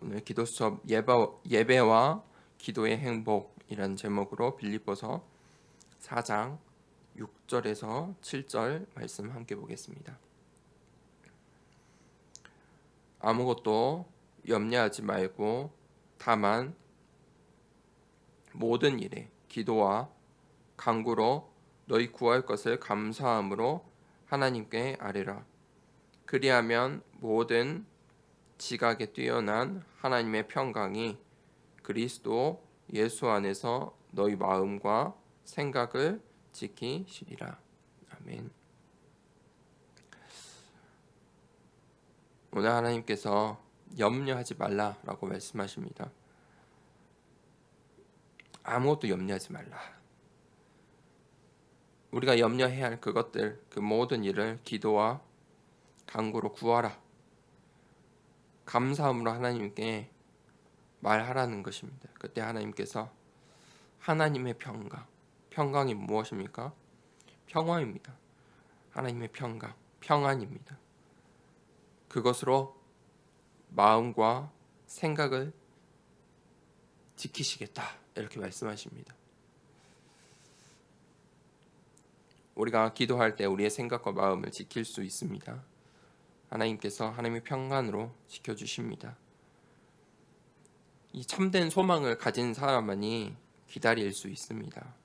오늘 기도 수업 예배와 기도의 행복이라는 제목으로 빌립보서 4장 6절에서 7절 말씀 함께 보겠습니다. 아무것도 염려하지 말고 다만 모든 일에 기도와 간구로 너희 구할 것을 감사함으로 하나님께 아뢰라. 그리하면 모든 지각에 뛰어난 하나님의 평강이 그리스도 예수 안에서 너희 마음과 생각을 지키시리라. 아멘. 오늘 하나님께서 염려하지 말라라고 말씀하십니다. 아무것도 염려하지 말라. 우리가 염려해야 할 그것들, 그 모든 일을 기도와 간구로 구하라. 감사함으로 하나님께 말하라는 것입니다. 그때 하나님께서 하나님의 평강이 무엇입니까? 평화입니다. 하나님의 평강, 평안입니다. 그것으로 마음과 생각을 지키시겠다 이렇게 말씀하십니다. 우리가 기도할 때 우리의 생각과 마음을 지킬 수 있습니다. 하나님께서 하나님의 평안으로 지켜주십니다. 이 참된 소망을 가진 사람만이 기다릴 수 있습니다.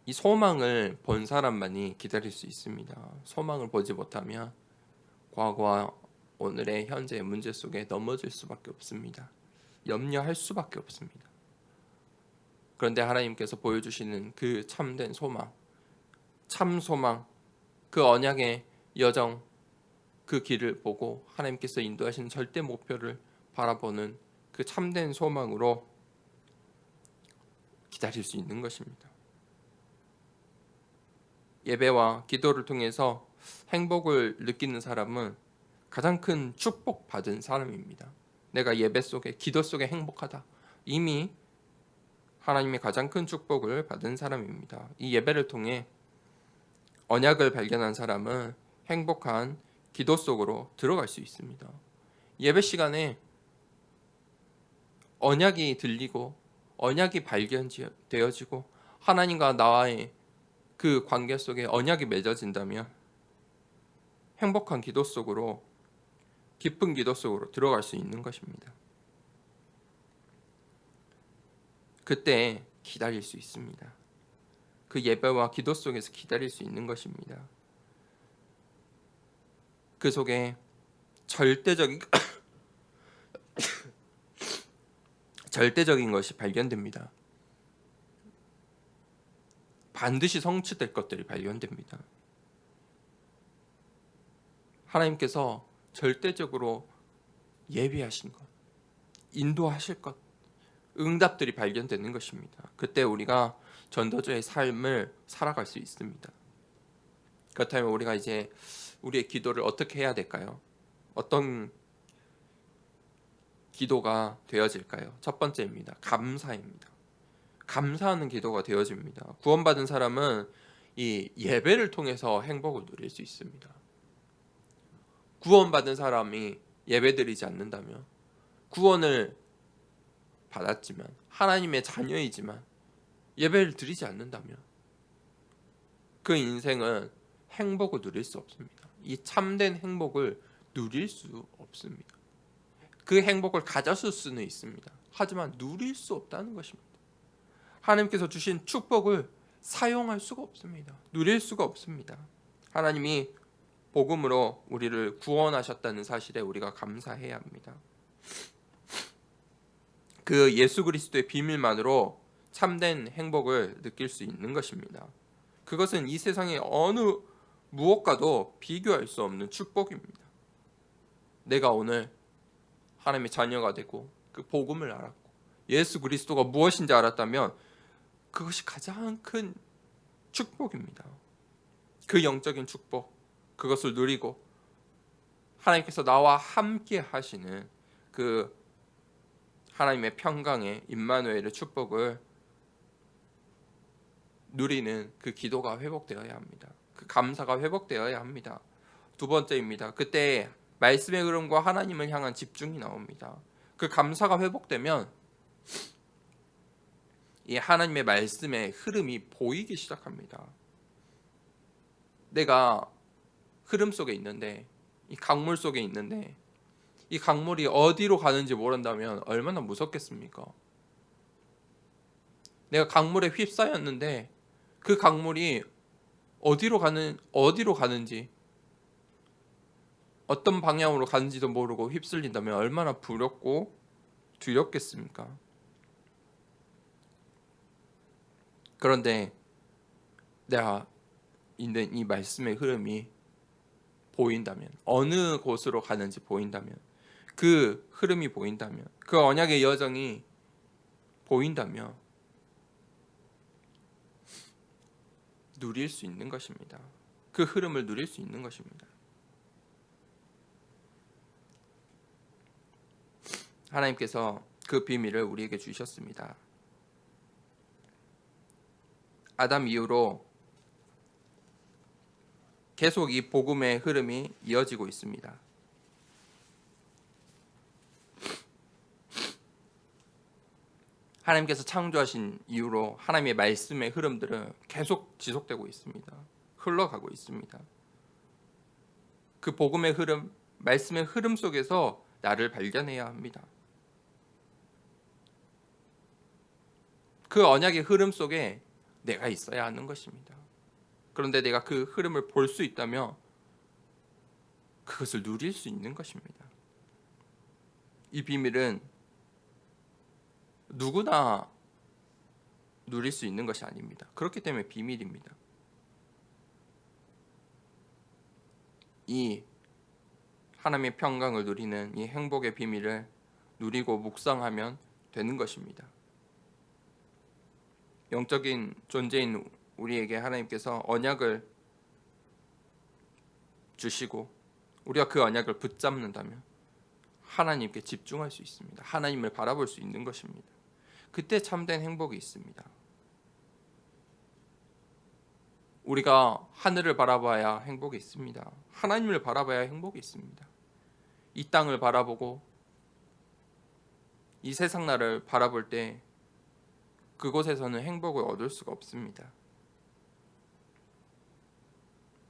이 소망을 본 사람만이 기다릴 수 있습니다. 소망을 보지 못하면 과거와 오늘의 현재의 문제 속에 넘어질 수밖에 없습니다. 염려할 수밖에 없습니다. 그런데 하나님께서 보여주시는 그 참된 소망, 참 소망, 그 언약의 여정, 그 길을 보고 하나님께서 인도하시는 절대 목표를 바라보는 그 참된 소망으로 기다릴 수 있는 것입니다. 예배와 기도를 통해서 행복을 느끼는 사람은 가장 큰 축복 받은 사람입니다. 내가 예배 속에, 기도 속에 행복하다. 이미 하나님의 가장 큰 축복을 받은 사람입니다. 이 예배를 통해 언약을 발견한 사람은 행복한 기도 속으로 들어갈 수 있습니다. 예배 시간에 언약이 들리고 언약이 발견되어지고 하나님과 나와의 그 관계 속에 언약이 맺어진다면 행복한 기도 속으로, 깊은 기도 속으로 들어갈 수 있는 것입니다. 그때 기다릴 수 있습니다. 그 예배와 기도 속에서 기다릴 수 있는 것입니다. 그 속에 절대적인 것이 발견됩니다. 반드시 성취될 것들이 발견됩니다. 하나님께서 절대적으로 예비하신 것, 인도하실 것, 응답들이 발견되는 것입니다. 그때 우리가 전도자의 삶을 살아갈 수 있습니다. 그렇다면 우리가 이제 우리의 기도를 어떻게 해야 될까요? 어떤 기도가 되어질까요? 첫 번째입니다. 감사입니다. 감사하는 기도가 되어집니다. 구원받은 사람은 이 예배를 통해서 행복을 누릴 수 있습니다. 구원받은 사람이 예배드리지 않는다면, 구원을 받았지만 하나님의 자녀이지만 예배를 드리지 않는다면 그 인생은 행복을 누릴 수 없습니다. 이 참된 행복을 누릴 수 없습니다. 그 행복을 가졌을 수는 있습니다. 하지만 누릴 수 없다는 것입니다. 하나님께서 주신 축복을 사용할 수가 없습니다. 누릴 수가 없습니다. 하나님이 복음으로 우리를 구원하셨다는 사실에 우리가 감사해야 합니다. 그 예수 그리스도의 비밀만으로 참된 행복을 느낄 수 있는 것입니다. 그것은 이 세상의 어느 무엇과도 비교할 수 없는 축복입니다. 내가 오늘 하나님의 자녀가 되고 그 복음을 알았고 예수 그리스도가 무엇인지 알았다면 그것이 가장 큰 축복입니다. 그 영적인 축복, 그것을 누리고 하나님께서 나와 함께 하시는 그 하나님의 평강의 임마누엘의 축복을 누리는 그 기도가 회복되어야 합니다. 그 감사가 회복되어야 합니다. 두 번째입니다. 그때 말씀의 흐름과 하나님을 향한 집중이 나옵니다. 그 감사가 회복되면 이 하나님의 말씀의 흐름이 보이기 시작합니다. 내가 흐름 속에 있는데, 이 강물 속에 있는데, 이 강물이 어디로 가는지 모른다면 얼마나 무섭겠습니까? 내가 강물에 휩싸였는데 그 강물이 어디로 가는지, 어떤 방향으로 가는지도 모르고 휩쓸린다면 얼마나 두렵고 두렵겠습니까? 그런데 내가 있는 이 말씀의 흐름이 보인다면, 어느 곳으로 가는지 보인다면, 그 흐름이 보인다면, 그 언약의 여정이 보인다면 누릴 수 있는 것입니다. 그 흐름을 누릴 수 있는 것입니다. 하나님께서 그 비밀을 우리에게 주셨습니다. 아담 이후로 계속 이 복음의 흐름이 이어지고 있습니다. 하나님께서 창조하신 이후로 하나님의 말씀의 흐름들은 계속 지속되고 있습니다. 흘러가고 있습니다. 그 복음의 흐름, 말씀의 흐름 속에서 나를 발견해야 합니다. 그 언약의 흐름 속에 내가 있어야 하는 것입니다. 그런데 내가 그 흐름을 볼 수 있다면 그것을 누릴 수 있는 것입니다. 이 비밀은 누구나 누릴 수 있는 것이 아닙니다. 그렇기 때문에 비밀입니다. 이 하나님의 평강을 누리는 이 행복의 비밀을 누리고 묵상하면 되는 것입니다. 영적인 존재인 우리에게 하나님께서 언약을 주시고 우리가 그 언약을 붙잡는다면 하나님께 집중할 수 있습니다. 하나님을 바라볼 수 있는 것입니다. 그때 참된 행복이 있습니다. 우리가 하늘을 바라봐야 행복이 있습니다. 하나님을 바라봐야 행복이 있습니다. 이 땅을 바라보고 이 세상 나를 바라볼 때 그곳에서는 행복을 얻을 수가 없습니다.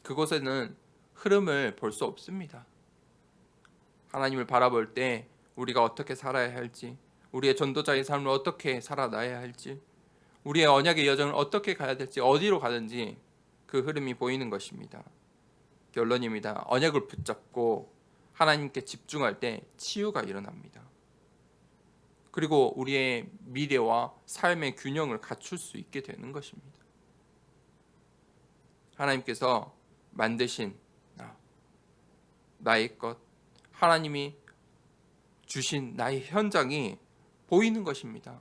그곳에는 흐름을 볼 수 없습니다. 하나님을 바라볼 때 우리가 어떻게 살아야 할지, 우리의 전도자의 삶을 어떻게 살아나야 할지, 우리의 언약의 여정을 어떻게 가야 될지, 어디로 가는지 그 흐름이 보이는 것입니다. 결론입니다. 언약을 붙잡고 하나님께 집중할 때 치유가 일어납니다. 그리고 우리의 미래와 삶의 균형을 갖출 수 있게 되는 것입니다. 하나님께서 만드신 나의 것, 하나님이 주신 나의 현장이 보이는 것입니다.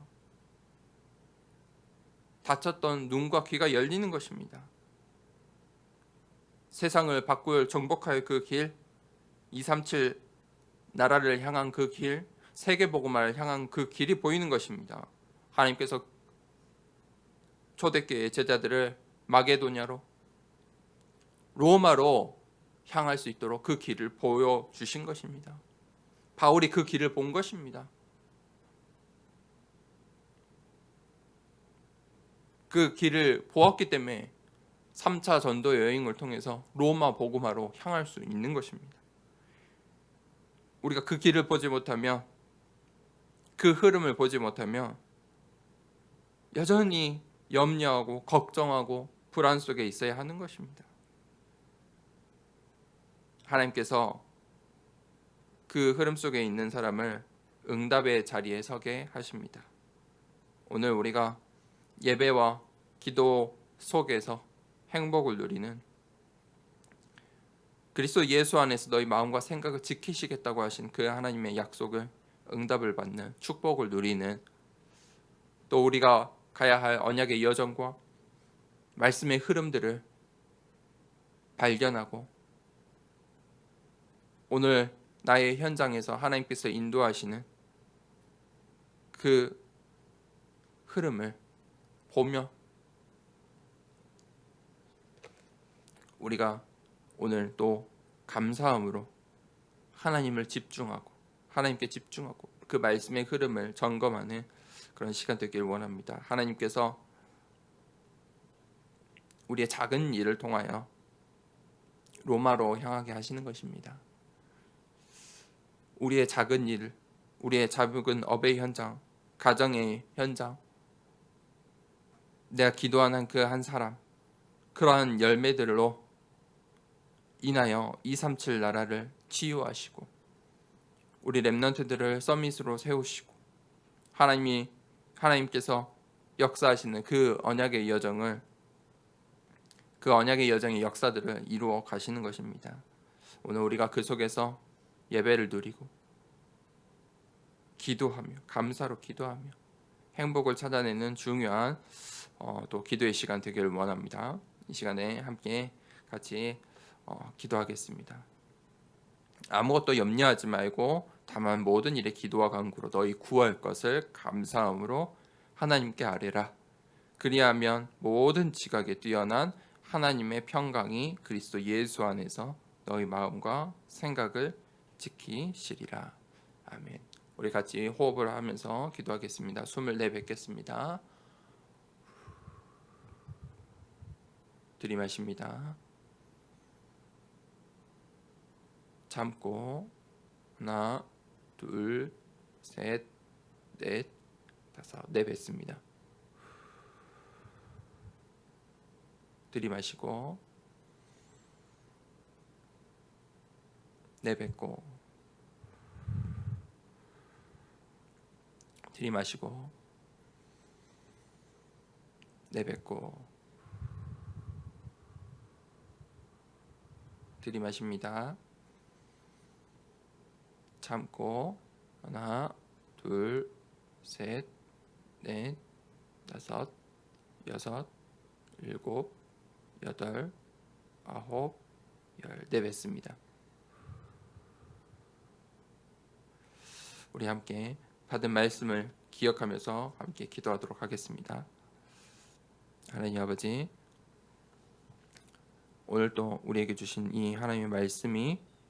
닫혔던 눈과 귀가 열리는 것입니다. 세상을 바꿀 정복할 그 길, 237 나라를 향한 그 길, 세계복음화를 향한 그 길이 보이는 것입니다. 하나님께서 초대교회 제자들을 마게도냐로, 로마로 향할 수 있도록 그 길을 보여주신 것입니다. 바울이 그 길을 본 것입니다. 그 길을 보았기 때문에 3차 전도 여행을 통해서 로마 복음화로 향할 수 있는 것입니다. 우리가 그 길을 보지 못하면, 그 흐름을 보지 못하면 여전히 염려하고 걱정하고 불안 속에 있어야 하는 것입니다. 하나님께서 그 흐름 속에 있는 사람을 응답의 자리에 서게 하십니다. 오늘 우리가 예배와 기도 속에서 행복을 누리는, 그리스도 예수 안에서 너희 마음과 생각을 지키시겠다고 하신 그 하나님의 약속을, 응답을 받는, 축복을 누리는, 또 우리가 가야 할 언약의 여정과 말씀의 흐름들을 발견하고 오늘 나의 현장에서 하나님께서 인도하시는 그 흐름을 보며 우리가 오늘 또 감사함으로 하나님을 집중하고 하나님께 집중하고 그 말씀의 흐름을 점검하는 그런 시간 되기를 원합니다. 하나님께서 우리의 작은 일을 통하여 로마로 향하게 하시는 것입니다. 우리의 작은 일, 우리의 작은 업의 현장, 가정의 현장, 내가 기도하는 그 한 사람, 그러한 열매들로 인하여 237 나라를 치유하시고 우리 렘넌트들을 서밋으로 세우시고 하나님께서 역사하시는 그 언약의 여정을, 그 언약의 여정의 역사들을 이루어 가시는 것입니다. 오늘 우리가 그 속에서 예배를 드리고 기도하며 감사로 기도하며 행복을 찾아내는 중요한 또 기도의 시간 되기를 원합니다. 이 시간에 함께 같이 기도하겠습니다. 아무것도 염려하지 말고 다만 모든 일에 기도와 간구로 너희 구할 것을 감사함으로 하나님께 아뢰라. 그리하면 모든 지각에 뛰어난 하나님의 평강이 그리스도 예수 안에서 너희 마음과 생각을 지키시리라. 아멘. 우리 같이 호흡을 하면서 기도하겠습니다. 숨을 내뱉겠습니다. 들이마십니다. 참고 하나, 둘, 셋, 넷, 다섯, 내뱉습니다. 들이마시고 내뱉고 들이마시고 내뱉고 들이마십니다. 참고 하나, 둘, 셋, 넷, 다섯, 여섯, 일곱, 여덟, 아홉, 열. 내뱉습니다. 우리 함께 받은 말씀을 기억하면서 함께 기도하도록 하겠습니다. 하나님 아버지, 오늘 또 우리에게 주신 이 하나님의 말씀이